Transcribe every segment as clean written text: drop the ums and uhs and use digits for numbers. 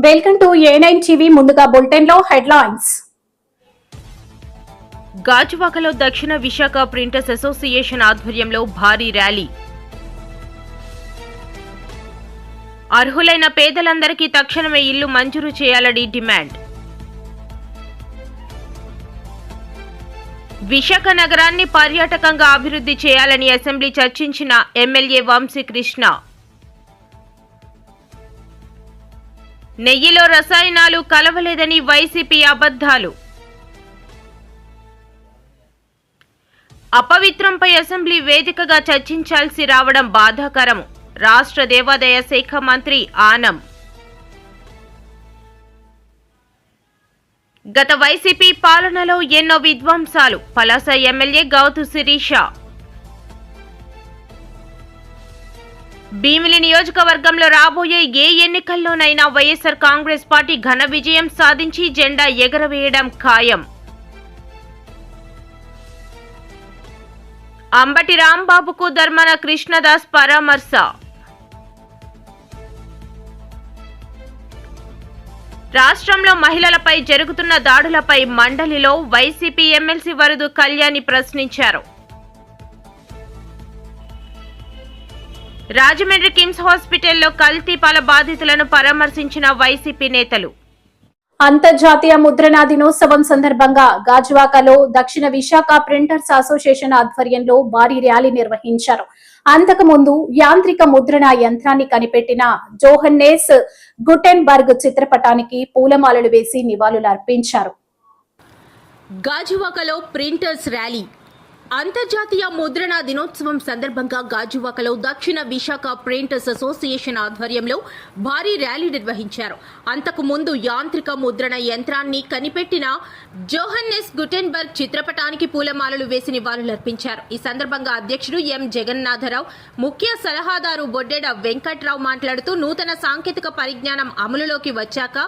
Welcome to ఏ9 TV. ముందుగా bulletin లో హెడ్లైన్స్. గాజువాకలో దక్షిణ విశాఖ ప్రింటర్స్ అసోసియేషన్ ఆధ్వర్యంలో భారీ ర్యాలీ. అర్హులైన పేదలందరికీ తక్షణమే ఇల్లు మంజూరు చేయాలని డిమాండ్. విశాఖ నగరాన్ని పర్యాటకంగా అభివృద్ధి చేయాలని అసెంబ్లీ చర్చించిన ఎమ్మెల్యే వంశీకృష్ణ. నెయ్యిలో రసాయనాలు కలవలేదని వైసీపీ అబద్ధాలు. అపవిత్రంపై అసెంబ్లీ వేదికగా చర్చించాల్సి రావడం బాధాకరం. రాష్ట్ర దేవాదాయ శాఖ మంత్రి ఆనం. గత వైసీపీ పాలనలో ఎన్నో విధ్వంసాలు. పలాస ఎమ్మెల్యే గౌతు శిరీష. భీమిలి నియోజకవర్గంలో రాబోయే ఏ ఎన్నికల్లోనైనా వైఎస్ఆర్ కాంగ్రెస్ పార్టీ ఘన విజయం సాధించి జెండా ఎగరవేయడం ఖాయం. అంబటి రాంబాబుకు ధర్మన కృష్ణదాస్ పరామర్శ. రాష్ట్రంలో మహిళలపై జరుగుతున్న దాడులపై మండలిలో వైసీపీ ఎమ్మెల్సీ వరదు కళ్యాణి ప్రశ్నించారు. రాజమండ్రి కిమ్స్ హాస్పిటల్లో కల్తీ పాల బాధితులను పరామర్శించిన వైసీపీ నేతలు. అంతర్జాతీయ ముద్రణా దినోత్సవం సందర్భంగా గాజువాకలో దక్షిణ విశాఖ ప్రింటర్స్ అసోసియేషన్ ఆధ్వర్యంలో భారీ ర్యాలీ నిర్వహించారు. అంతకుముందు యాంత్రిక ముద్రణ యంత్రాన్ని కనిపెట్టిన జోహన్నెస్ గుటెన్బర్గ్ చిత్రపటానికి పూలమాలలు వేసి నివాళులర్పించారు. గాజువాకలో ప్రింటర్స్ ర్యాలీ. అంతర్జాతీయ ముద్రణా దినోత్సవం సందర్భంగా గాజువాకలో దక్షిణ విశాఖ ప్రింటర్స్ అసోసియేషన్ ఆధ్వర్యంలో భారీ ర్యాలీ నిర్వహించారు. అంతకు ముందు యాంత్రిక ముద్రణ యంత్రాన్ని కనిపెట్టిన జోహన్నెస్ గుటెన్బర్గ్ చిత్రపటానికి పూలమాలలు వేసి నివాళులర్పించారు. ఈ సందర్భంగా అధ్యక్షుడు ఎం జగన్నాథరావు, ముఖ్య సలహాదారు బొడ్డెడ వెంకట్రావు మాట్లాడుతూ నూతన సాంకేతిక పరిజ్ఞానం అమలులోకి వచ్చాక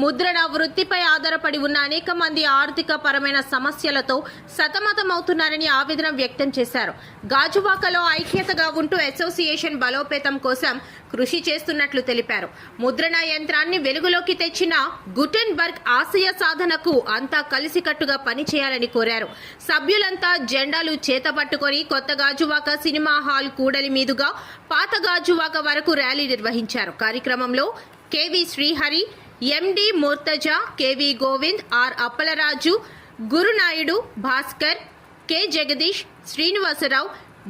ముద్రణ వృత్తిపై ఆధారపడి ఉన్న అనేక మంది ఆర్థిక పరమైన సమస్యలతో సతమతమవుతున్నారని ఆవేదన వ్యక్తం చేశారు. గాజువాకలో ఐక్యతగా ఉంటూ అసోసియేషన్ బలోపేతం కోసం కృషి చేస్తున్నట్లు తెలిపారు. ముద్రణ యంత్రాన్ని వెలుగులోకి తెచ్చిన గుటెన్బర్గ్ ఆశయ సాధనకు అంతా కలిసికట్టుగా పనిచేయాలని కోరారు. సభ్యులంతా జెండాలు చేతపట్టుకొని కొత్త గాజువాక సినిమా హాల్ కూడలి మీదుగా పాత గాజువాక వరకు ర్యాలీ నిర్వహించారు. కార్యక్రమంలో KV Srihari, MD Murtaza, KV Govind, R Appalaraju, Gurunaidu, Bhaskar, K Jagdish, Srinivasarao,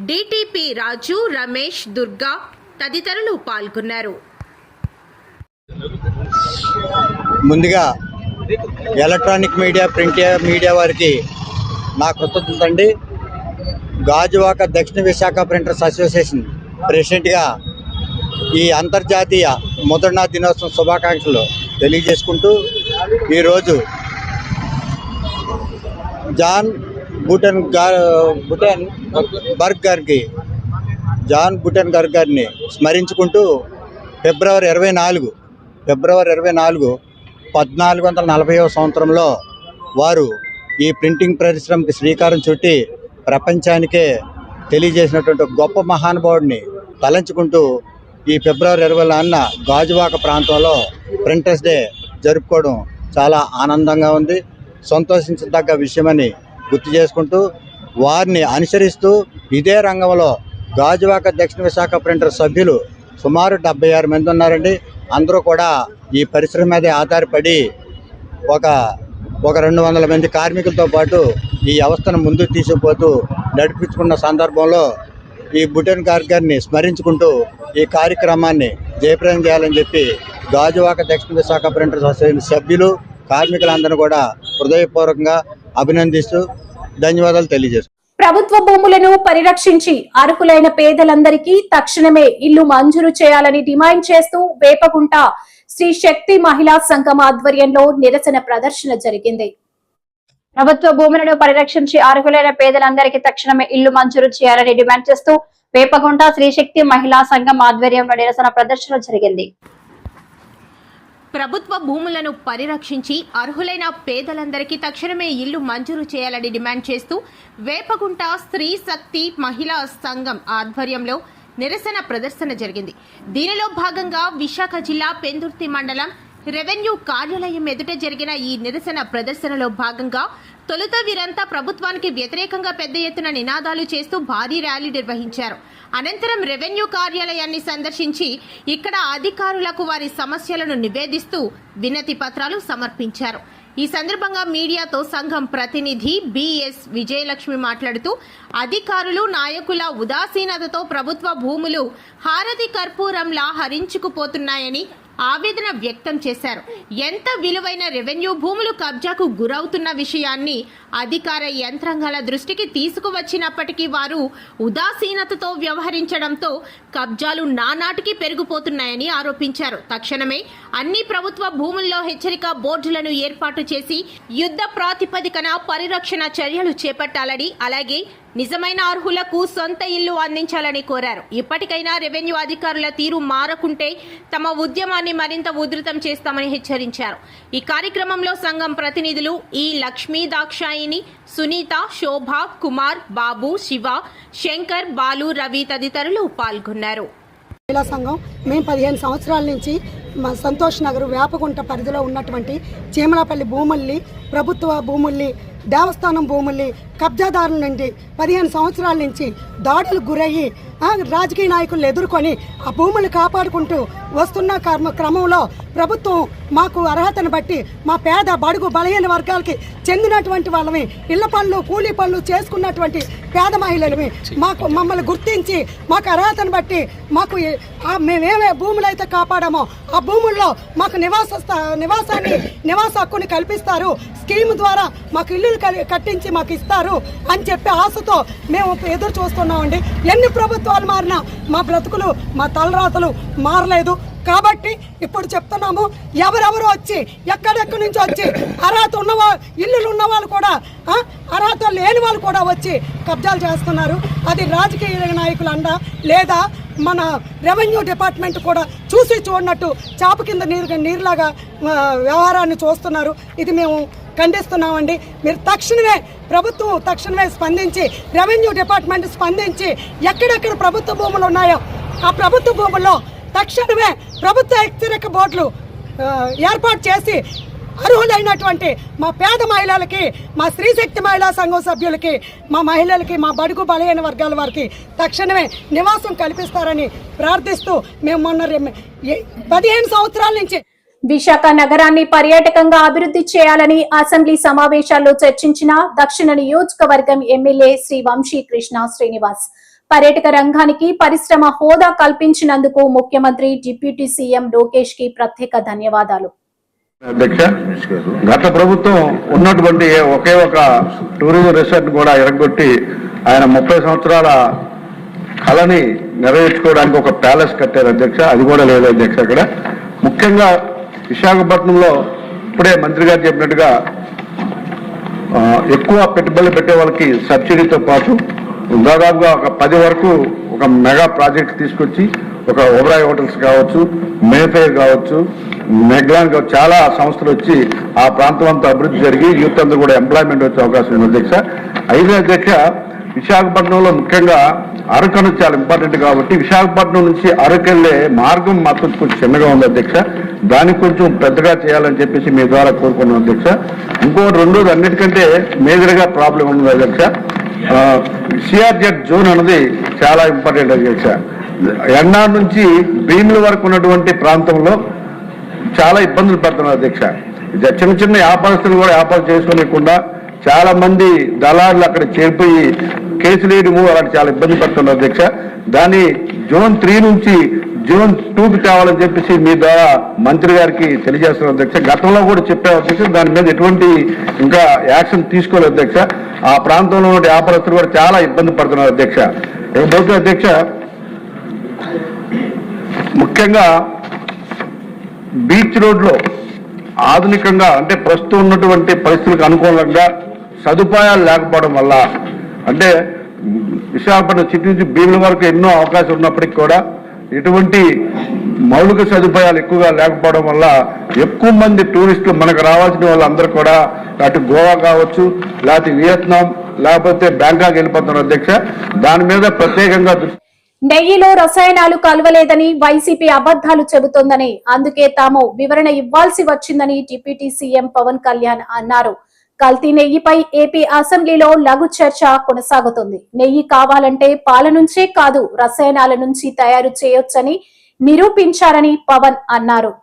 DTP Raju, Ramesh, Durga తదితరులు పాల్గొన్నారు. ముందుగా ఎలక్ట్రానిక్ మీడియా, ప్రింట్ మీడియా వారికి నా కృతజ్ఞతలు అండి. గాజువాక దక్షిణ విశాఖ ప్రింటర్స్ అసోసియేషన్ ప్రెసిడెంట్గా ఈ అంతర్జాతీయ ముద్రణా దినోత్సవం శుభాకాంక్షలు తెలియజేసుకుంటూ ఈరోజు జాన్ గుటెన్బర్గ్ గారిని స్మరించుకుంటూ ఫిబ్రవరి 24 1440వ సంవత్సరంలో వారు ఈ ప్రింటింగ్ పరిశ్రమకి శ్రీకారం చుట్టి ప్రపంచానికే తెలియజేసినటువంటి గొప్ప మహానుభావుడిని తలంచుకుంటూ ఈ ఫిబ్రవరి 24న గాజువాక ప్రాంతంలో ప్రింటర్స్ డే జరుపుకోవడం చాలా ఆనందంగా ఉంది, సంతోషించదగ్గ విషయమని గుర్తు చేసుకుంటూ వారిని అనుసరిస్తూ ఇదే రంగంలో గాజువాక దక్షిణ విశాఖ ప్రింటర్ సభ్యులు సుమారు 76 మంది ఉన్నారండి. అందరూ కూడా ఈ పరిశ్రమ మీదే ఆధారపడి ఒక 200 మంది కార్మికులతో పాటు ఈ వ్యవస్థను ముందుకు తీసుకుపోతూ నడిపించుకున్న సందర్భంలో ఈ గుటెన్బర్గ్ గారిని స్మరించుకుంటూ ఈ కార్యక్రమాన్ని జయప్రదం చేయాలని చెప్పి గాజువాక దక్షిణ విశాఖ ప్రింటర్స్ అసోసియేషన్ సభ్యులు, కార్మికులందరూ కూడా హృదయపూర్వకంగా అభినందిస్తూ ధన్యవాదాలు తెలియజేస్తారు. ప్రభుత్వ భూములను పరిరక్షించి అర్హులైన పేదలందరికీ తక్షణమే ఇల్లు మంజూరు చేయాలని డిమాండ్ చేస్తూ వేపగుంట శ్రీ శక్తి మహిళా సంఘం ఆధ్వర్యంలో నిరసన ప్రదర్శన జరిగింది. ప్రభుత్వ భూములను పరిరక్షించి అర్హులైన పేదలందరికీ తక్షణమే ఇల్లు మంజూరు చేయాలని డిమాండ్ చేస్తూ వేపగుంట శ్రీ శక్తి మహిళా సంఘం ఆధ్వర్యంలో నిరసన ప్రదర్శన జరిగింది. ప్రభుత్వ భూములను పరిరక్షించి అర్హులైన పేదలందరికీ తక్షణమే ఇల్లు మంజూరు చేయాలని డిమాండ్ చేస్తూ వేపగుంట స్త్రీ శక్తి మహిళా సంఘం ఆధ్వర్యంలో నిరసన ప్రదర్శన జరిగింది. దీనిలో భాగంగా విశాఖ జిల్లా పెందుర్తి మండలం రెవెన్యూ కార్యాలయం ఎదుట జరిగిన ఈ నిరసన ప్రదర్శనలో భాగంగా తొలుత వీరంతా ప్రభుత్వానికి వ్యతిరేకంగా పెద్ద ఎత్తున నినాదాలు చేస్తూ భారీ ర్యాలీ నిర్వహించారు. అనంతరం రెవెన్యూ కార్యాలయాన్ని సందర్శించి ఇక్కడ అధికారులకు వారి సమస్యలను నివేదిస్తూ వినతి పత్రాలు సమర్పించారు. ఈ సందర్భంగా మీడియాతో సంఘం ప్రతినిధి బిఎస్ విజయలక్ష్మి మాట్లాడుతూ అధికారులు నాయకుల ఉదాసీనతతో ప్రభుత్వ భూములు హారతి కర్పూరంలా హరించుకుపోతున్నాయని ఆవేదన వ్యక్తం చేశారు. ఎంత విలువైన రెవెన్యూ భూములు కబ్జాకు గురవుతున్న విషయాన్ని అధికార యంత్రాంగాల దృష్టికి తీసుకువచ్చినప్పటికీ వారు ఉదాసీనతతో వ్యవహరించడంతో కబ్జాలు నానాటికి పెరిగిపోతున్నాయని ఆరోపించారు. తక్షణమే అన్ని ప్రభుత్వ భూముల్లో హెచ్చరిక బోర్డులను ఏర్పాటు చేసి యుద్ధ ప్రాతిపదికన పరిరక్షణ చర్యలు చేపట్టాలని, అలాగే నిజమైన అర్హులకు సొంత ఇల్లు అందించాలని కోరారు. ఇప్పటికైనా రెవెన్యూ అధికారుల తీరు మారకుంటే తమ ఉద్యమాన్ని మరింత ఉధృతం చేస్తామని హెచ్చరించారు. ఈ కార్యక్రమంలో సంఘం ప్రతినిధులు ఈ లక్ష్మీ, దాక్షాయిని, సునీత, శోభ, కుమార్, బాబు, శివ, శంకర్, బాలు, రవి తదితరులు పాల్గొన్నారు. మహిళా సంఘం మేము 15 సంవత్సరాల నుంచి మా సంతోష్ నగర్ వేపగుంట పరిధిలో ఉన్నటువంటి చీమలపల్లి భూముల్ని, ప్రభుత్వ భూముల్ని, దేవస్థానం భూముల్ని కబ్జాదారుల నుండి 15 సంవత్సరాల నుంచి దాడులకు గురయ్యి రాజకీయ నాయకులను ఎదుర్కొని ఆ భూములు కాపాడుకుంటూ వస్తున్న క్రమంలో ప్రభుత్వం మాకు అర్హతను బట్టి మా పేద బడుగు బలహీన వర్గాలకి చెందినటువంటి వాళ్ళని ఇళ్ల పనులు, కూలీ పనులు చేసుకున్నటువంటి పేద మహిళలవి మమ్మల్ని గుర్తించి మాకు అర్హతను బట్టి మాకు మేమేమే భూములు అయితే కాపాడామో ఆ భూముల్లో మాకు నివాస హక్కుని కల్పిస్తారు, స్కీమ్ ద్వారా మాకు ఇల్లులు కట్టించి మాకు ఇస్తారు అని చెప్పి ఆశతో మేము ఎదురు చూస్తున్నామండి. ఎన్ని ప్రభుత్వాలు మారినా మా బ్రతుకులు, మా తలరాతలు మారలేదు. కాబట్టి ఇప్పుడు చెప్తున్నాము, ఎవరెవరు వచ్చి ఎక్కడెక్కడి నుంచి వచ్చి అర్హత ఇల్లులు ఉన్న వాళ్ళు కూడా, అర్హత లేని వాళ్ళు కూడా వచ్చి కబ్జాలు చేస్తున్నారు. అది రాజకీయ నాయకులు అండ లేదా మన రెవెన్యూ డిపార్ట్మెంట్ కూడా చూసి చూడనట్టు చాప కింద నీరులాగా వ్యవహారాన్ని చూస్తున్నారు. ఇది మేము ఖండిస్తున్నామండి. మీరు ప్రభుత్వం తక్షణమే స్పందించి, రెవెన్యూ డిపార్ట్మెంట్ స్పందించి ఎక్కడెక్కడ ప్రభుత్వ భూములు ఉన్నాయో ఆ ప్రభుత్వ భూముల్లో తక్షణమే ప్రభుత్వ హెచ్చరిక బోర్డులు ఏర్పాటు చేసి అర్హులైనటువంటి మా పేద మహిళలకి, మా స్త్రీశక్తి మహిళా సంఘం సభ్యులకి, మా మహిళలకి, మా బడుగు బలహీన వర్గాల వారికి తక్షణమే నివాసం కల్పిస్తారని ప్రార్థిస్తూ మేము మొన్న 15 సంవత్సరాల నుంచి విశాఖ నగరాన్ని పర్యాటకంగా అభివృద్ధి చేయాలని అసెంబ్లీ సమావేశాల్లో చర్చించిన దక్షిణ నియోజకవర్గం ఎమ్మెల్యే శ్రీ వంశీ కృష్ణ శ్రీనివాస్ పర్యాటక రంగానికి పరిశ్రమ హోదా కల్పించినందుకు ముఖ్యమంత్రి, డిప్యూటీ సీఎం లోకేష్ కి ప్రత్యేక ధన్యవాదాలు. అధ్యక్ష, గత ప్రభుత్వం ఉన్నటువంటి ఒకే ఒక టూరిజం రిసార్ట్ కూడా ఎరగొట్టి ఆయన 30 సంవత్సరాల కళని నెరవేర్చుకోవడానికి ఒక ప్యాలెస్ కట్టారు అధ్యక్ష. అది కూడా లేదు అధ్యక్ష. అక్కడ ముఖ్యంగా విశాఖపట్నంలో ఇప్పుడే మంత్రి గారు చెప్పినట్టుగా ఎక్కువ పెట్టుబడులు పెట్టే వాళ్ళకి సబ్సిడీతో పాటు దాదాపుగా ఒక 10 వరకు ఒక మెగా ప్రాజెక్ట్ తీసుకొచ్చి, ఒక ఓబరాయ్ హోటల్స్ కావచ్చు, మేఫేర్ కావచ్చు, మెగ్లాన్ కావచ్చు, చాలా సంస్థలు వచ్చి ఆ ప్రాంతం అంతా అభివృద్ధి జరిగి యూత్ అంతా కూడా ఎంప్లాయ్మెంట్ వచ్చే అవకాశం ఉంది అధ్యక్ష. అయితే అధ్యక్ష, విశాఖపట్నంలో ముఖ్యంగా అరకు అనేది చాలా ఇంపార్టెంట్ కాబట్టి విశాఖపట్నం నుంచి అరకు వెళ్లే మార్గం మాత్రం కొంచెం చిన్నగా ఉంది అధ్యక్ష. దానికి కొంచెం పెద్దగా చేయాలని చెప్పేసి మీ ద్వారా కోరుకున్నాం అధ్యక్ష. ఇంకోటి రెండోది, అన్నిటికంటే మేజర్గా ప్రాబ్లం ఉంది అధ్యక్ష, సిఆర్జెడ్ జోన్ అనేది చాలా ఇంపార్టెంట్ అధ్యక్ష. ఎన్నార్ నుంచి భీముల వరకు ఉన్నటువంటి ప్రాంతంలో చాలా ఇబ్బందులు పడుతున్నారు అధ్యక్ష. చిన్న చిన్న వ్యాపారస్తులు కూడా వ్యాపారం చేసుకోలేకుండా చాలా మంది దళారులు అక్కడ చేరిపోయి కేసులు వేయడము అలాంటి చాలా ఇబ్బంది పడుతున్నారు అధ్యక్ష. దాన్ని జోన్ 3 నుంచి జోన్ 2కి తేవాలని చెప్పేసి మీ ద్వారా మంత్రి గారికి తెలియజేస్తున్నారు అధ్యక్ష. గతంలో కూడా చెప్పారు అధ్యక్ష, దాని మీద ఎటువంటి ఇంకా యాక్షన్ తీసుకోలేదు అధ్యక్ష. ఆ ప్రాంతంలో ఉన్న వ్యాపారస్తులు కూడా చాలా ఇబ్బంది పడుతున్నారు అధ్యక్ష. ఇకపోతే అధ్యక్ష, ముఖ్యంగా బీచ్ రోడ్లో ఆధునికంగా అంటే ప్రస్తుతం ఉన్నటువంటి పరిస్థితులకు అనుకూలంగా సదుపాయాలు లేకపోవడం వల్ల, అంటే విశాఖపట్నం సిటీ నుంచి భీముల వరకు ఎన్నో అవకాశం ఉన్నప్పటికీ కూడా ఎటువంటి మౌలిక సదుపాయాలు ఎక్కువగా లేకపోవడం వల్ల ఎక్కువ మంది టూరిస్టులు మనకు రావాల్సిన వాళ్ళందరూ కూడా అటు గోవా కావచ్చు, లేకపోతే వియత్నాం, లేకపోతే బ్యాంకాక్ వెళ్ళిపోతున్నారు అధ్యక్ష. దాని మీద ప్రత్యేకంగా నెయ్యిలో రసాయనాలు కలవలేదని వైసీపీ అబద్ధాలు చెబుతోందని, అందుకే తాము వివరణ ఇవ్వాల్సి వచ్చిందని డిప్యూటీ సీఎం పవన్ కళ్యాణ్ అన్నారు. కల్తీ నెయ్యిపై ఏపీ అసెంబ్లీలో లఘు చర్చ కొనసాగుతుంది. నెయ్యి కావాలంటే పాల నుంచే కాదు, రసాయనాల నుంచి తయారు చేయొచ్చని నిరూపించారని పవన్ అన్నారు.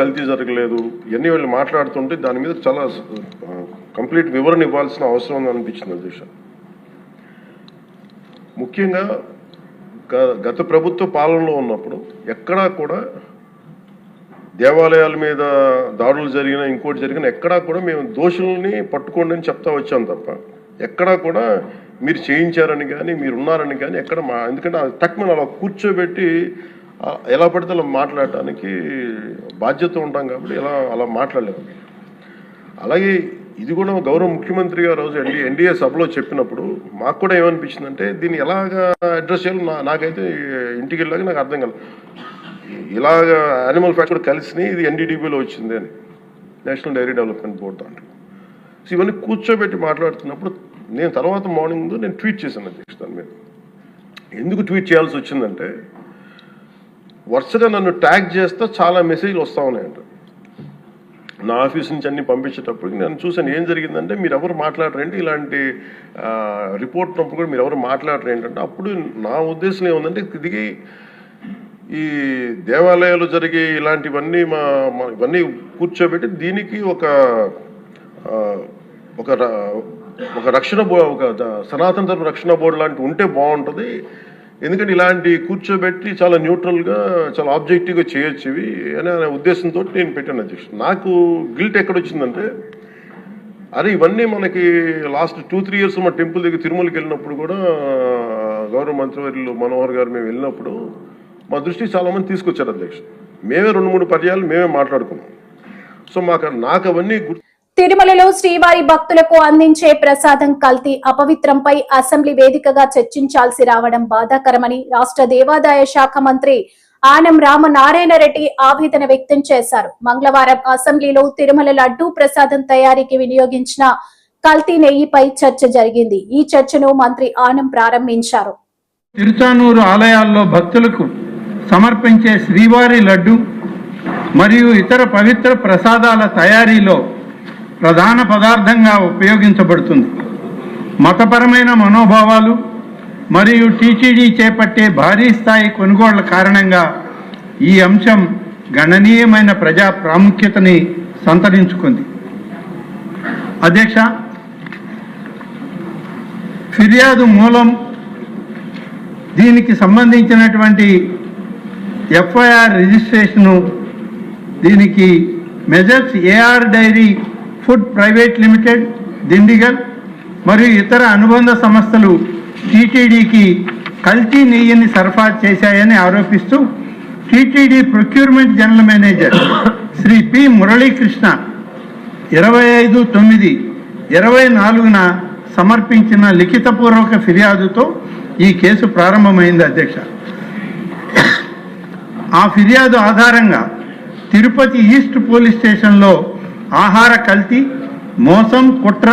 కల్తీ జరగలేదు ఇవన్నీ వాళ్ళు మాట్లాడుతుంటే దాని మీద చాలా కంప్లీట్ వివరణ ఇవ్వాల్సిన అవసరం ఉంది అనిపించింది అధ్యక్ష. ముఖ్యంగా గత ప్రభుత్వ పాలనలో ఉన్నప్పుడు ఎక్కడా కూడా దేవాలయాల మీద దాడులు జరిగినా ఇంకోటి జరిగినా ఎక్కడా కూడా మేము దోషుల్ని పట్టుకోండి అని చెప్తా వచ్చాం తప్ప ఎక్కడా కూడా మీరు చేయించారని కానీ మీరు ఉన్నారని కానీ ఎక్కడ ఎందుకంటే తక్కువ అలా కూర్చోబెట్టి ఎలా పడితే అలా మాట్లాడటానికి బాధ్యత ఉంటాం కాబట్టి అలా మాట్లాడలేము. అలాగే ఇది కూడా గౌరవ ముఖ్యమంత్రి గారు రోజు ఎన్డీఏ సభలో చెప్పినప్పుడు మాకు కూడా ఏమనిపించిందంటే దీన్ని ఎలాగా అడ్రస్ చేయాలో నాకైతే ఇంటికి వెళ్ళాక నాకు అర్థం కాలేదు. ఇలాగ యానిమల్ ఫ్యాక్ట్ కూడా కలిసి ఇది ఎన్డీడీబీలో వచ్చింది అని, నేషనల్ డైరీ డెవలప్మెంట్ బోర్డు దాంట్లో. సో ఇవన్నీ కూర్చోబెట్టి మాట్లాడుతున్నప్పుడు నేను తర్వాత మార్నింగ్ నేను ట్వీట్ చేశాను అధ్యక్ష. దాని మీద ఎందుకు ట్వీట్ చేయాల్సి వచ్చిందంటే వరుసగా నన్ను ట్యాగ్ చేస్తే చాలా మెసేజ్లు వస్తూ ఉన్నాయంట. నా ఆఫీస్ నుంచి అన్ని పంపించేటప్పటికి నేను చూసాను ఏం జరిగిందంటే మీరు ఎవరు మాట్లాడరేంటి, ఇలాంటి రిపోర్ట్ ఉన్నప్పుడు కూడా మీరు ఎవరు మాట్లాడరు ఏంటంటే, అప్పుడు నా ఉద్దేశం ఏముందంటే దిగి ఈ దేవాలయాలు జరిగే ఇలాంటివన్నీ ఇవన్నీ కూర్చోబెట్టి దీనికి ఒక రక్షణ ఒక సనాతన ధర్మ రక్షణ బోర్డు లాంటి ఉంటే బాగుంటుంది. ఎందుకంటే ఇలాంటి కూర్చోబెట్టి చాలా న్యూట్రల్గా చాలా ఆబ్జెక్టివ్గా చేయొచ్చు ఇవి అనే ఉద్దేశంతో నేను పెట్టాను అధ్యక్ష. నాకు గిల్ట్ ఎక్కడొచ్చిందంటే అరే ఇవన్నీ మనకి లాస్ట్ 2-3 years మా టెంపుల్ దగ్గర తిరుమలకి వెళ్ళినప్పుడు కూడా గౌరవ మంత్రివర్యులు మనోహర్ గారు మేము వెళ్ళినప్పుడు మా దృష్టికి చాలామంది తీసుకొచ్చారు అధ్యక్ష. మేమే 2-3 పర్యాలు మేమే మాట్లాడుకున్నాం. సో నాకు అవన్నీ తిరుమలలో శ్రీవారి భక్తులకు అందించే ప్రసాదం కల్తీ అపవిత్రంపై అసెంబ్లీ వేదికగా చర్చించాల్సి రావడం బాధాకరమని రాష్ట్ర దేవాదాయ శాఖ మంత్రి ఆనం రామనారాయణ రెడ్డి ఆవేదన వ్యక్తం చేశారు. మంగళవారం అసెంబ్లీలో తిరుమల లడ్డూ ప్రసాదం తయారీకి వినియోగించిన కల్తీ నెయ్యిపై చర్చ జరిగింది. ఈ చర్చను మంత్రి ఆనం ప్రారంభించారు. తిరుచానూరు ఆలయాల్లో భక్తులకు సమర్పించే శ్రీవారి లడ్డు మరియు ఇతర పవిత్ర ప్రసాదాల తయారీలో ప్రధాన పదార్థంగా ఉపయోగించబడుతుంది. మతపరమైన మనోభావాలు మరియు టీటీడీ చేపట్టే భారీ స్థాయి కొనుగోళ్ల కారణంగా ఈ అంశం గణనీయమైన ప్రజా ప్రాముఖ్యతని సంతరించుకుంది. అధ్యక్ష, ఫిర్యాదు మూలం, దీనికి సంబంధించినటువంటి ఎఫ్ఐఆర్ రిజిస్ట్రేషను, దీనికి Messrs AR dairy food private limited Dindigul మరియు ఇతర అనుబంధ సంస్థలు టీటీడీకి కల్తీ నెయ్యిని సరఫరా చేశాయని ఆరోపిస్తూ TTD procurement general manager Sri P Muralikrishna 25/9/24 సమర్పించిన లిఖితపూర్వక ఫిర్యాదుతో ఈ కేసు ప్రారంభమైంది అధ్యక్ష. ఆ ఫిర్యాదు ఆధారంగా తిరుపతి ఈస్ట్ పోలీస్ స్టేషన్లో ఆహార కల్తీ, మోసం, కుట్ర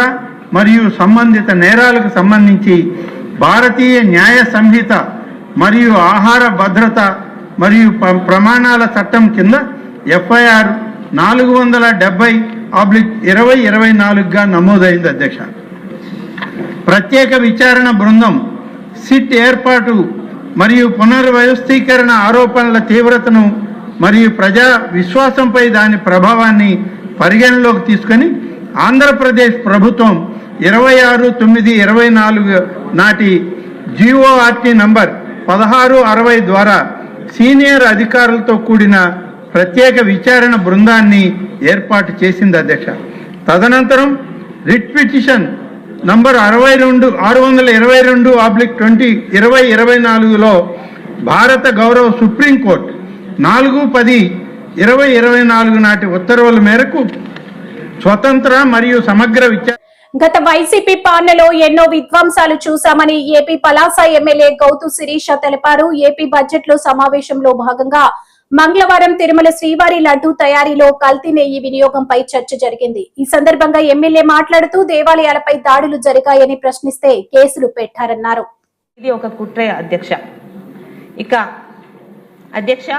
మరియు సంబంధిత నేరాలకు సంబంధించి భారతీయ న్యాయ సంహిత మరియు ఆహార భద్రత మరియు ప్రమాణాల చట్టం కింద ఎఫ్ఐఆర్ 470/2024గా నమోదైంది అధ్యక్ష. ప్రత్యేక విచారణ బృందం సిట్ ఏర్పాటు మరియు పునర్వ్యవస్థీకరణ ఆరోపణల తీవ్రతను మరియు ప్రజా విశ్వాసంపై దాని ప్రభావాన్ని పరిగణలోకి తీసుకొని ఆంధ్రప్రదేశ్ ప్రభుత్వం 26/9/24 నాటి జీఓఆర్టీ నంబర్ 1660 ద్వారా సీనియర్ అధికారులతో కూడిన ప్రత్యేక విచారణ బృందాన్ని ఏర్పాటు చేసింది అధ్యక్ష. తదనంతరం రిట్ పిటిషన్ నంబర్ 622/2024లో భారత గౌరవ సుప్రీంకోర్టు 4/10/2024 నాటి ఉత్తర్వుల మేరకు స్వతంత్ర మరియు సమగ్ర విచారణ. గత వైసీపీ పాలనలో ఎన్నో విధ్వంసాలు చూశామని ఏపీ పలాస ఎమ్మెల్యే గౌతు శిరీష తెలిపారు. ఏపీ బడ్జెట్ లో సమావేశంలో భాగంగా మంగళవారం తిరుమల శ్రీవారి లడ్డూ తయారీలో కల్తీ నెయ్యి వినియోగంపై చర్చ జరిగింది. ఈ సందర్భంగా ఎమ్మెల్యే మాట్లాడుతూ దేవాలయాలపై దాడులు జరిగాయని ప్రశ్నిస్తే కేసులు పెట్టారన్నారు. ఇది ఒక కుట్రే అధ్యక్ష. ఇక అధ్యక్ష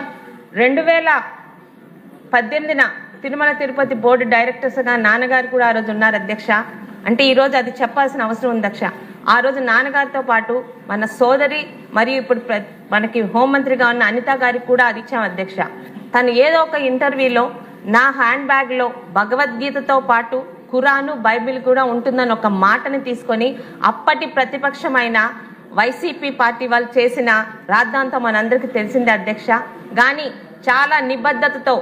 2018 తిరుమల తిరుపతి బోర్డు డైరెక్టర్స్గా నాన్నగారు కూడా ఆ రోజు ఉన్నారు అధ్యక్ష. అంటే ఈరోజు అది చెప్పాల్సిన అవసరం ఉంది అధ్యక్ష. ఆ రోజు నాన్నగారితో పాటు మన సోదరి మరియు ఇప్పుడు మనకి హోంమంత్రిగా ఉన్న అనిత గారికి కూడా అది ఇచ్చాం అధ్యక్ష. తను ఏదో ఒక ఇంటర్వ్యూలో నా హ్యాండ్ బ్యాగ్లో భగవద్గీతతో పాటు ఖురాను బైబిల్ కూడా ఉంటుందని ఒక మాటని తీసుకొని అప్పటి ప్రతిపక్షమైన వైసీపీ పార్టీ వాళ్ళు చేసిన రాద్ధాంతం మనందరికీ తెలిసిందే అధ్యక్ష. కానీ చాలా నిబద్ధతతో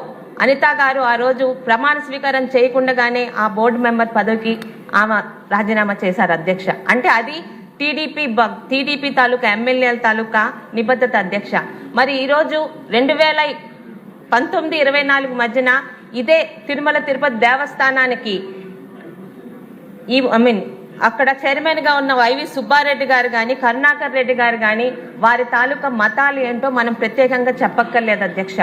అనిత గారు ఆ రోజు ప్రమాణ స్వీకారం చేయకుండానే ఆ బోర్డు మెంబర్ పదవికి ఆమె రాజీనామా చేశారు అధ్యక్ష. అంటే అది టీడీపీ తాలూకా ఎమ్మెల్యేల తాలూకా నిబద్ధత అధ్యక్ష. మరి ఈరోజు 2019-24 మధ్యన ఇదే తిరుమల తిరుపతి దేవస్థానానికి అక్కడ చైర్మన్ గా ఉన్న వైవి సుబ్బారెడ్డి గారు కానీ కరుణాకర్ రెడ్డి గారు కానీ వారి తాలూకా మతాలు ఏంటో మనం ప్రత్యేకంగా చెప్పక్కర్లేదు అధ్యక్ష.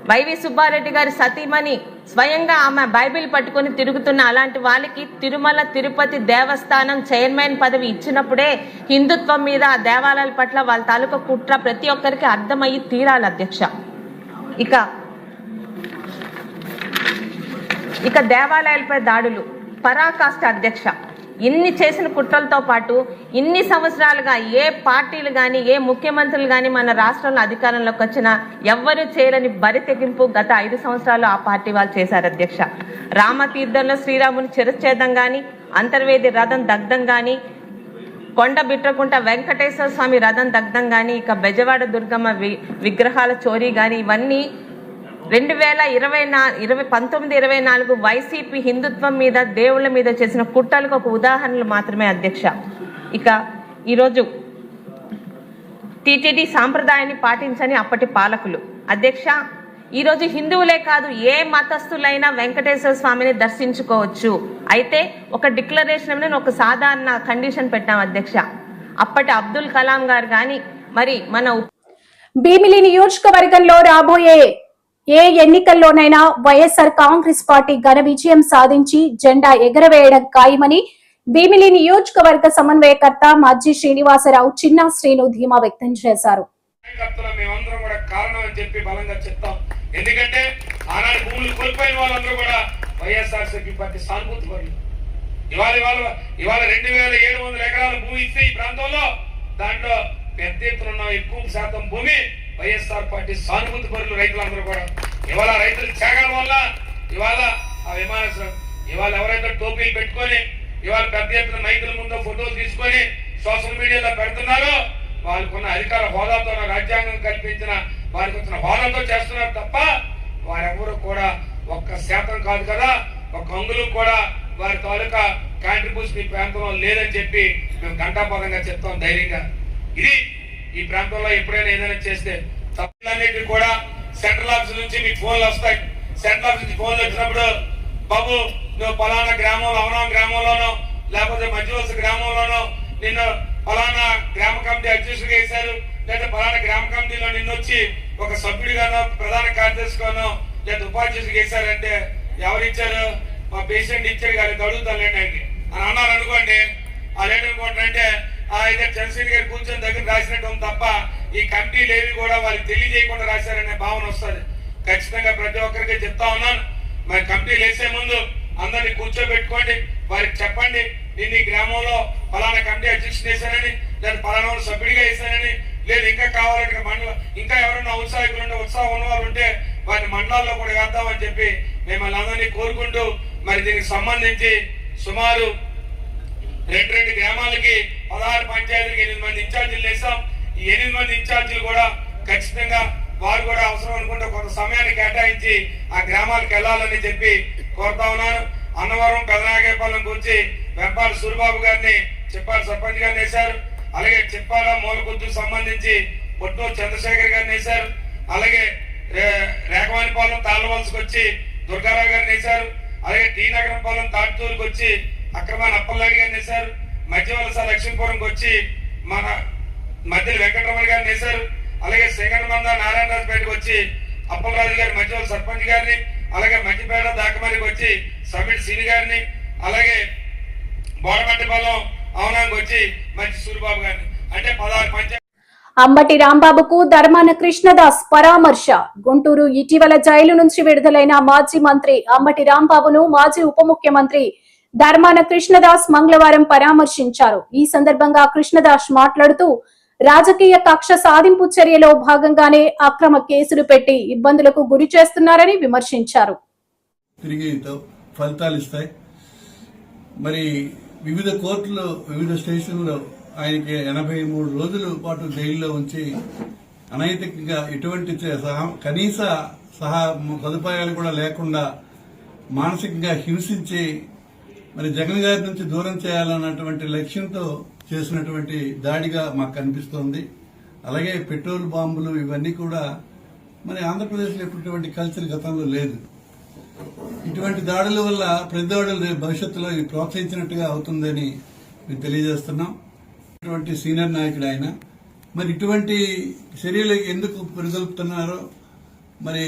వైవి సుబ్బారెడ్డి గారి సతీమణి స్వయంగా ఆమె బైబిల్ పట్టుకొని తిరుగుతున్న అలాంటి వాళ్ళకి తిరుమల తిరుపతి దేవస్థానం చైర్మన్ పదవి ఇచ్చినప్పుడే హిందుత్వం మీద ఆ దేవాలయాల పట్ల వాళ్ళ తాలూకా కుట్ర ప్రతి ఒక్కరికి అర్థమయ్యి తీరాలి అధ్యక్ష. ఇక దేవాలయాలపై దాడులు పరాకాష్ట అధ్యక్ష. ఇన్ని చేసిన కుట్రలతో పాటు ఇన్ని సంవత్సరాలుగా ఏ పార్టీలు కానీ ఏ ముఖ్యమంత్రులు కానీ మన రాష్ట్రంలో అధికారంలోకి వచ్చినా ఎవ్వరూ చేయలేని బరి తెగింపు గత 5 సంవత్సరాలు ఆ పార్టీ వాళ్ళు చేశారు అధ్యక్ష. రామతీర్థంలో శ్రీరాముని చిరచ్ఛేదం కానీ, అంతర్వేది రథం దగ్ధం కానీ, కొండ బిట్రకుంట వెంకటేశ్వర స్వామి రథం దగ్ధం కానీ, ఇక బెజవాడ దుర్గమ్మ విగ్రహాల చోరీ కానీ ఇవన్నీ 2019-24 వైసీపీ హిందుత్వం మీద దేవుళ్ళ మీద చేసిన కుట్రలకు ఒక ఉదాహరణలు మాత్రమే అధ్యక్ష. ఇక ఈరోజు టీటీడీ సాంప్రదాయాన్ని పాటించని అప్పటి పాలకులు అధ్యక్ష. ఈరోజు హిందువులే కాదు ఏ మతస్థులైనా వెంకటేశ్వర స్వామిని దర్శించుకోవచ్చు. అయితే ఒక డిక్లరేషన్ ఒక సాధారణ కండిషన్ పెట్టాం అధ్యక్ష. అప్పటి అబ్దుల్ కలాం గారు కానీ మరి మన భీమిలి నియోజకవర్గంలో రాబోయే ఏ ఎన్నికల్లోనైనా వైఎస్ఆర్ కాంగ్రెస్ పార్టీ ఘన విజయం సాధించి జెండా ఎగరవేయడం ఖాయమని భీమిలి నియోజకవర్గ సమన్వయకర్త మజ్జి శ్రీనివాసరావు చిన్న శ్రీను ధీమా వ్యక్తం చేశారు. మేమందరం కూడా కారణం అని చెప్పి బలంగా చెప్తాం. ఎందుకంటే ఆనాడు భూములు కోల్పోయిన వాళ్ళందరూ కూడా వైఎస్ఆర్సీపీ పార్టీ సానుభూతి పరులు. ఇవాళ 2700 ఎకరాల భూమి ఇస్తే ఈ ప్రాంతంలో దాంట్లో పెద్ద ఎత్తున ఉన్న ఎక్కువ శాతం భూమి వైఎస్ఆర్ పార్టీ సానుభూతి పరులు రైతులందరూ కూడా. ఇవాళ రైతుల త్యాగాల వల్ల ఇవాళ ఆ విమానాశ్రయం ఇవాళ ఎవరైతే టోపీలు పెట్టుకొని ఇవాళ పెద్ద ఎత్తున మైకుల ముందు ఫోటోలు తీసుకొని సోషల్ మీడియాలో పెడుతున్నారో వాళ్ళకున్న అధికార హోదాతో రాజ్యాంగం కల్పించిన వారికి వచ్చిన హోదాతో చేస్తున్నారు తప్ప వారెవరు కూడా 1% కాదు కదా, 1 అంగుళం కూడా వారి తాలూకా కాంట్రిబ్యూషన్ ఈ ప్రాంతంలో లేదని చెప్పి మేము ఘంటాపదంగా చెప్తాం ధైర్యంగా. ఇది ఈ ప్రాంతంలో ఎప్పుడైనా ఏదైనా చేస్తే తప్పులన్నిటి కూడా సెంట్రల్ ఆఫీస్ నుంచి మీకు ఫోన్లు వస్తాయి. సెంట్రల్ ఆఫీస్ నుంచి ఫోన్లు వచ్చినప్పుడు బాబు నువ్వు పలానా గ్రామంలో అవనాం గ్రామంలోనో లేకపోతే మధ్యవలస గ్రామంలోనో నిన్ను పలానా గ్రామ కమిటీ అధ్యక్షుడిగా వేశారు, లేదా పలానా గ్రామ కమిటీలో నిన్ను వచ్చి ఒక సభ్యుడిగానో ప్రధాన కార్యదర్శిగానో లేదా ఉపాధ్యక్షుడిగా వేశారంటే ఎవరిచ్చారు? మా పేషెంట్ ఇచ్చారు కానీ అడుగుతాను లేండి అని అన్నారు అనుకోండి. వాళ్ళు ఏంటనుకుంటారంటే ఇదే చంద్రశేఖర్ గారు కూర్చొని దగ్గర రాసినట్టు తప్ప ఈ కమిటీలు ఏవి కూడా వాళ్ళకి తెలియజేయకుండా రాశారనే భావన వస్తుంది. ఖచ్చితంగా ప్రతి ఒక్కరికి చెప్తా ఉన్నాను, మరి కమిటీలు వేసే ముందు అందరినీ కూర్చోబెట్టుకోండి, వారికి చెప్పండి నేను ఈ గ్రామంలో పలానా కమిటీ అధ్యక్షుడు వేశానని, లేదా పలానా వాళ్ళు సభ్యుడిగా వేశానని, లేదు ఇంకా కావాలంటే మండలం ఇంకా ఎవరైనా ఉత్సాహకులు ఉంటే ఉత్సాహం ఉన్న వాళ్ళు ఉంటే వారిని మండలాల్లో కూడా వేద్దామని చెప్పి మిమ్మల్ని అందరినీ కోరుకుంటూ మరి దీనికి సంబంధించి సుమారు 2 గ్రామాలకి 16 పంచాయతీలకి 8 మంది ఇన్ఛార్జీలు వేసాం. ఈ 8 మంది ఇన్ఛార్జీలు కూడా ఖచ్చితంగా వారు కూడా అవసరం అనుకుంటే కొంత సమయాన్ని కేటాయించి ఆ గ్రామాలకు వెళ్ళాలని చెప్పి కోరుతా ఉన్నాను. అన్నవరం పెదనాగేపాలెం గురించి వెంపాల సూరిబాబు గారిని చెప్పాలి సర్పంచ్ గారిని వేశారు. అలాగే చెప్పాల మూలకొద్దుకు సంబంధించి పొట్నూరు చంద్రశేఖర్ గారిని వేశారు. అలాగే రేఖవానిపాలెం తాళ్ళవలసకు వచ్చి దుర్గారావు గారిని వేశారు. అలాగే టీ నగరంపాలెం తాటూరుకు వచ్చి అక్రమాన్ అప్పలనాయుడు గారిని వేశారు. మధ్యవలస లక్ష్మీపురంకి వచ్చి మన మధ్యలో వెంకటరమణ గారిని వేశారు. అలాగే సింగనమంద నారాయణరాజుపేటకు వచ్చి అప్పలరాజు గారి మధ్యవలస సర్పంచ్ గారిని, అలాగే మధ్యపేట దాకమరికి వచ్చి సమిట్ సీని గారిని, అలాగే బోడమట్టిపాలెం అవనానికి వచ్చి మంచి సూరిబాబు గారిని, అంటే 16 పంచాయతీ. అంబటి రాంబాబుకు ధర్మాన కృష్ణదాస్ పరామర్శ. గుంటూరు ఇటీవల జైలు నుంచి విడుదలైన మాజీ మంత్రి అంబటి రాంబాబును మాజీ ఉప ముఖ్యమంత్రి ధర్మాన కృష్ణదాస్ మంగళవారం పరామర్శించారు. ఈ సందర్భంగా కృష్ణదాస్ మాట్లాడుతూ రాజకీయ కక్ష సాధింపు చర్యలో భాగంగానే అక్రమ కేసులు పెట్టి ఇబ్బందులకు గురి చేస్తున్నారని విమర్శించారు. తిరిగి ఫలితాలు ఇస్తాయి. మరి వివిధ కోర్టులో వివిధ స్టేషన్లో ఆయనకి 83 రోజుల పాటు జైల్లో ఉంచి అనైతికంగా ఎటువంటి కనీస సదుపాయాలు కూడా లేకుండా మానసికంగా హింసించి మరి జగన్ గారి నుంచి దూరం చేయాలన్నటువంటి లక్ష్యంతో చేసినటువంటి దాడిగా మాకు కనిపిస్తోంది. అలాగే పెట్రోల్ బాంబులు ఇవన్నీ కూడా మరి ఆంధ్రప్రదేశ్లో ఎటువంటి కల్చర్ గతంలో లేదు. ఇటువంటి దాడుల వల్ల ప్రతి దాడులు భవిష్యత్తులో ప్రోత్సహించినట్టుగా అవుతుందని మేము తెలియజేస్తున్నాం. ఇటువంటి సీనియర్ నాయకుడు ఆయన మరి ఇటువంటి చర్యలు ఎందుకు పురిగొల్పుతున్నారో, మరి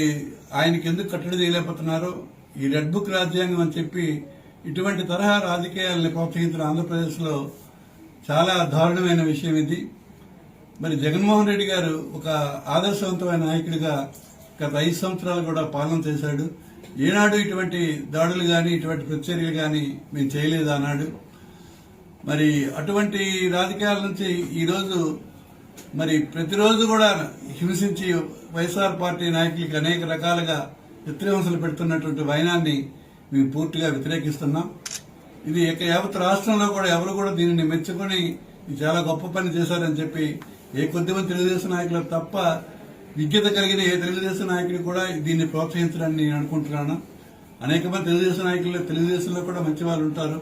ఆయనకి ఎందుకు కట్టడి చేయలేకపోతున్నారో, ఈ రెడ్ బుక్ రాజ్యాంగం అని చెప్పి ఇటువంటి తరహా రాజకీయాలను ప్రోత్సహించిన ఆంధ్రప్రదేశ్లో చాలా దారుణమైన విషయం ఇది. మరి జగన్మోహన్ రెడ్డి గారు ఒక ఆదర్శవంతమైన నాయకుడిగా గత 5 సంవత్సరాలు కూడా పాలన చేశాడు. ఏనాడు ఇటువంటి దాడులు గాని ఇటువంటి ప్రతిచర్యలు గాని మేము చేయలేదు అన్నాడు. మరి అటువంటి రాజకీయాల నుంచి ఈరోజు మరి ప్రతిరోజు కూడా హింసించి వైఎస్ఆర్ పార్టీ నాయకులకి అనేక రకాలుగా చిత్రహింసలు పెడుతున్నటువంటి వైనాన్ని మేము పూర్తిగా వ్యతిరేకిస్తున్నాం. ఇది యావత్ రాష్ట్రంలో కూడా ఎవరు కూడా దీనిని మెచ్చుకుని చాలా గొప్ప పని చేశారని చెప్పి ఏ కొద్దిమంది తెలుగుదేశం నాయకులు తప్ప విజ్ఞత కలిగిన ఏ తెలుగుదేశం నాయకుడు కూడా దీన్ని ప్రోత్సహించడాన్ని నేను అనుకుంటున్నాను. అనేక మంది తెలుగుదేశం నాయకులు తెలుగుదేశంలో కూడా మంచి వాళ్ళు ఉంటారు.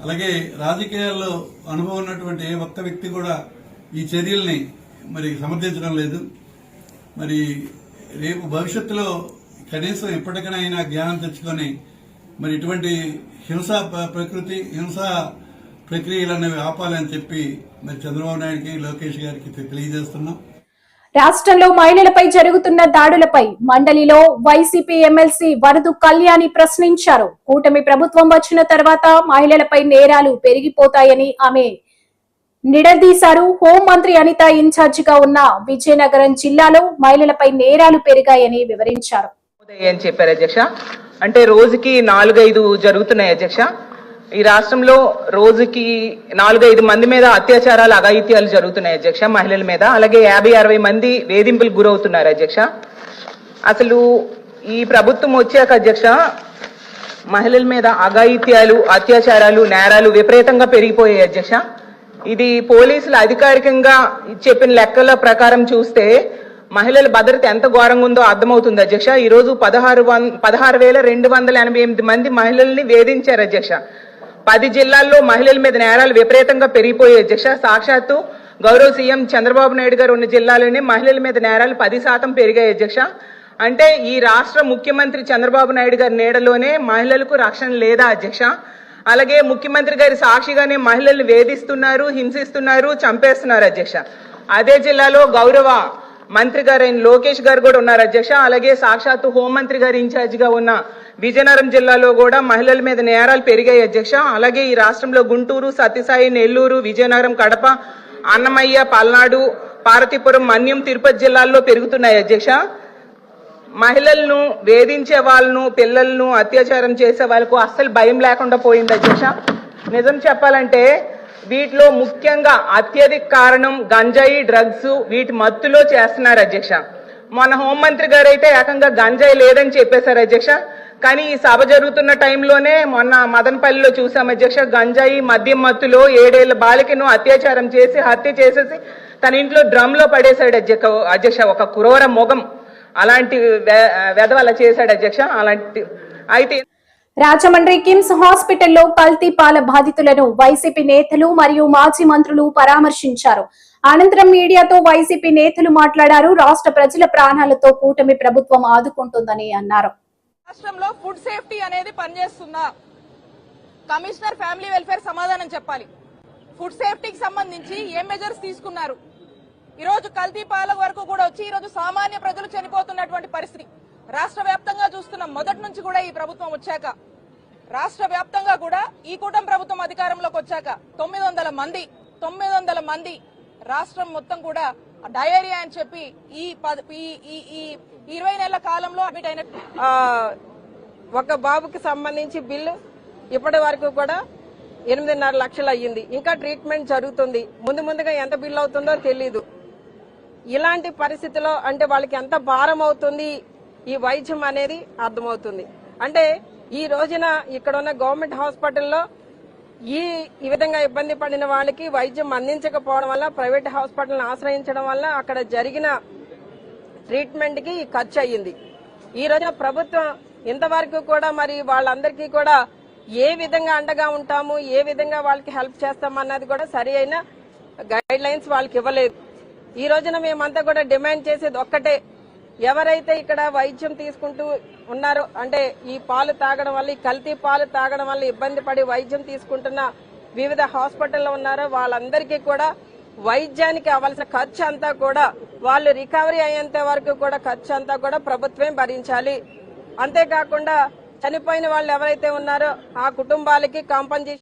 అలాగే రాజకీయాల్లో అనుభవం ఉన్నటువంటి ఏ ఒక్క వ్యక్తి కూడా ఈ చర్యల్ని మరి సమర్థించడం లేదు. మరి రేపు భవిష్యత్తులో కనీసం ఎప్పటికైనా జ్ఞానం తెచ్చుకొని మరి ఇటువంటి హింసా ప్రక్రియలనేవి ఆపాలని చెప్పి మరి చంద్రబాబు నాయుడికి లోకేష్ గారికి తెలియజేస్తున్నాం. రాష్ట్రంలో మహిళలపై జరుగుతున్న దాడులపై మండలిలో వైసీపీ ఎమ్మెల్సీ వరదు కళ్యాణి ప్రశ్నించారు. కూటమి ప్రభుత్వం వచ్చిన తర్వాత మహిళలపై నేరాలు పెరిగిపోతాయని ఆమె నిలదీశారు. హోంమంత్రి అనిత ఇన్ఛార్జిగా ఉన్న విజయనగరం జిల్లాలో మహిళలపై నేరాలు పెరిగాయని వివరించారు. అని చెప్పారు అధ్యక్ష. అంటే రోజుకి 4-5 జరుగుతున్నాయి అధ్యక్ష. ఈ రాష్ట్రంలో రోజుకి 4-5 మంది మీద అత్యాచారాలు అఘాయిత్యాలు జరుగుతున్నాయి అధ్యక్ష, మహిళల మీద. అలాగే 50-60 మంది వేధింపులకు గురవుతున్నారు అధ్యక్ష. అసలు ఈ ప్రభుత్వం వచ్చాక అధ్యక్ష మహిళల మీద అఘాయిత్యాలు, అత్యాచారాలు, నేరాలు విపరీతంగా పెరిగిపోయాయి అధ్యక్ష. ఇది పోలీసులు అధికారికంగా చెప్పిన లెక్కల ప్రకారం చూస్తే మహిళల భద్రత ఎంత ఘోరంగా ఉందో అర్థమవుతుంది అధ్యక్ష. ఈ రోజు 16,288 మంది మహిళల్ని వేధించారు అధ్యక్ష. 10 జిల్లాల్లో మహిళల మీద నేరాలు విపరీతంగా పెరిగిపోయాయి అధ్యక్ష. సాక్షాత్తు గౌరవ సీఎం చంద్రబాబు నాయుడు గారు ఉన్న జిల్లాలోనే మహిళల మీద నేరాలు 10% పెరిగాయి అధ్యక్ష. అంటే ఈ రాష్ట్ర ముఖ్యమంత్రి చంద్రబాబు నాయుడు గారి నీడలోనే మహిళలకు రక్షణ లేదా అధ్యక్ష. అలాగే ముఖ్యమంత్రి గారి సాక్షిగానే మహిళల్ని వేధిస్తున్నారు, హింసిస్తున్నారు, చంపేస్తున్నారు అధ్యక్ష. అదే జిల్లాలో గౌరవ మంత్రి గారైన లోకేష్ గారు కూడా ఉన్నారు అధ్యక్ష. అలాగే సాక్షాత్తు హోంమంత్రి గారి ఇన్ఛార్జిగా ఉన్న విజయనగరం జిల్లాలో కూడా మహిళల మీద నేరాలు పెరిగాయి అధ్యక్ష. అలాగే ఈ రాష్ట్రంలో గుంటూరు, సత్యసాయి, నెల్లూరు, విజయనగరం, కడప, అన్నమయ్య, పల్నాడు, పార్వతీపురం, మన్యం, తిరుపతి జిల్లాల్లో పెరుగుతున్నాయి అధ్యక్ష. మహిళలను వేధించే వాళ్ళను, పిల్లలను అత్యాచారం చేసే వాళ్ళకు అస్సలు భయం లేకుండా పోయింది అధ్యక్ష. నిజం చెప్పాలంటే వీటిలో ముఖ్యంగా అత్యధిక కారణం గంజాయి, డ్రగ్స్, వీటి మత్తులో చేస్తున్నారు అధ్యక్ష. మన హోంమంత్రి గారు అయితే ఏకంగా గంజాయి లేదని చెప్పేశారు అధ్యక్ష. కానీ ఈ సభ జరుగుతున్న టైంలోనే మొన్న మదనపల్లిలో చూసాం అధ్యక్ష. గంజాయి, మద్యం మత్తులో 7 ఏళ్ల బాలికను అత్యాచారం చేసి హత్య చేసేసి తన ఇంట్లో డ్రమ్ లో పడేశాడు అధ్యక్ష. ఒక క్రూర మొగం అలాంటి వెధవల చేశాడు అధ్యక్ష. అలాంటి అయితే రాజమండ్రి కిమ్స్ హాస్పిటల్లో కల్తీ పాల బాధితులను వైసీపీ నేతలు మరియు మాజీ మంత్రులు పరామర్శించారు. అనంతరం మీడియాతో వైసీపీ నేతలు మాట్లాడారు. రాష్ట్ర ప్రజల ప్రాణాలతో కూటమి ప్రభుత్వం ఆదుకుంటుందని అన్నారు. రాష్ట్రంలో ఫుడ్ సేఫ్టీ అనేది పనిచేస్తుందా? కమిషనర్ ఫ్యామిలీ వెల్ఫేర్ సమాధానం చెప్పాలి. ఫుడ్ సేఫ్టీకి సంబంధించి ఏం మెజర్స్ తీసుకున్నారు? ఈరోజు కల్తీ పాల వరకు కూడా వచ్చి ఈరోజు సామాన్య ప్రజలు చనిపోతున్నటువంటి పరిస్థితి రాష్ట్ర వ్యాప్తంగా చూస్తున్నాం. మొదటి నుంచి కూడా ఈ ప్రభుత్వం వచ్చాక రాష్ట్ర వ్యాప్తంగా కూడా ఈ కూటమి ప్రభుత్వం అధికారంలోకి వచ్చాక 900 మంది రాష్ట్రం మొత్తం కూడా డయేరియా అని చెప్పి ఈ 20 నెలల కాలంలో అడ్మిట్ అయిన ఒక బాబుకి సంబంధించి బిల్లు ఇప్పటి వరకు కూడా 8.5 లక్షలు అయ్యింది. ఇంకా ట్రీట్మెంట్ జరుగుతుంది. ముందుగా ఎంత బిల్లు అవుతుందో తెలీదు. ఇలాంటి పరిస్థితిలో అంటే వాళ్ళకి ఎంత భారం అవుతుంది ఈ వైద్యం అనేది అర్థమవుతుంది. అంటే ఈ రోజున ఇక్కడ ఉన్న గవర్నమెంట్ హాస్పిటల్లో ఈ విధంగా ఇబ్బంది పడిన వాళ్ళకి వైద్యం అందించకపోవడం వల్ల ప్రైవేట్ హాస్పిటల్ని ఆశ్రయించడం వల్ల అక్కడ జరిగిన ట్రీట్మెంట్ కి ఖర్చు అయ్యింది. ఈ రోజున ప్రభుత్వం ఇంతవరకు కూడా మరి వాళ్ళందరికీ కూడా ఏ విధంగా అండగా ఉంటాము, ఏ విధంగా వాళ్ళకి హెల్ప్ చేస్తామన్నది కూడా సరి అయిన గైడ్ లైన్స్ వాళ్ళకి ఇవ్వలేదు. ఈ రోజున మేమంతా కూడా డిమాండ్ చేసేది ఒక్కటే, ఎవరైతే ఇక్కడ వైద్యం తీసుకుంటూ ఉన్నారో అంటే ఈ పాలు తాగడం వల్ల, ఈ కల్తీ పాలు తాగడం వల్ల ఇబ్బంది పడి వైద్యం తీసుకుంటున్న వివిధ హాస్పిటల్లో ఉన్నారో వాళ్ళందరికీ కూడా వైద్యానికి అవ్వాల్సిన ఖర్చు అంతా కూడా వాళ్ళు రికవరీ అయ్యేంత వరకు కూడా ఖర్చు అంతా కూడా ప్రభుత్వమే భరించాలి. అంతేకాకుండా చనిపోయిన వాళ్ళు ఎవరైతే ఉన్నారో ఆ కుటుంబాలకి కాంపన్సేషన్